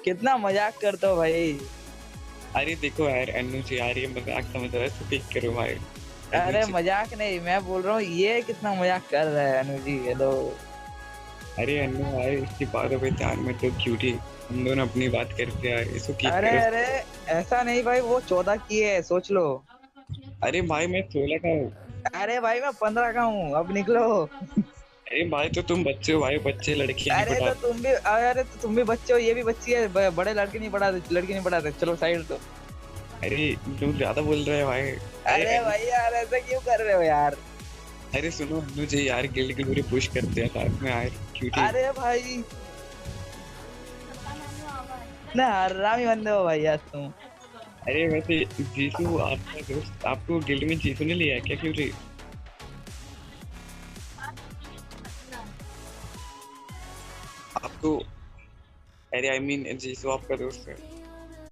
कितना मजाक करते हो भाई। अरे देखो यार अन्नू जी यार, ये मजाक समझ रहा है तो ठीक करो भाई। अन्नू अरे जी। मजाक नहीं, मैं बोल रहा हूँ ये कितना मजाक कर रहा है अनु जी। हेलो। अरे अन्नू यार, इसकी बातों पे ध्यान मत दो, क्यूटी हम दोनों अपनी बात करते हैं यार, इसको ठीक अरे करो। अरे, ऐसा नहीं भाई, वो 14 की है, सोच लो। अरे भाई मैं 16 का हूँ। अरे भाई मैं 15 का हूँ, अब निकलो। अरे भाई तो तुम बच्चे हो भाई, बच्चे लड़कियां नहीं अरे तो पटाते। तुम भी, अरे तो तुम भी बच्चे हो, ये भी बच्ची है, बड़े लड़के नहीं पढ़ाते, लड़की नहीं पढ़ाते, चलो साइड तो। अरे तुम ज्यादा बोल रहे हो भाई। अरे अरे भाई यार, ऐसा क्यों कर रहे हो यार। अरे सुनो अन्नू जी यार, गिल्ड की पूरी पुश करते हैं साथ में यार, क्यूटी। अरे भाई, ना हरामी बंदे हो भाई यार तुम। अरे वैसे जीसू आपका दोस्त, आपको गिल्ड में जीसू ने लिया है क्या क्यूटी? आपको, अरे आई मीन जीसू आपका दोस्त है।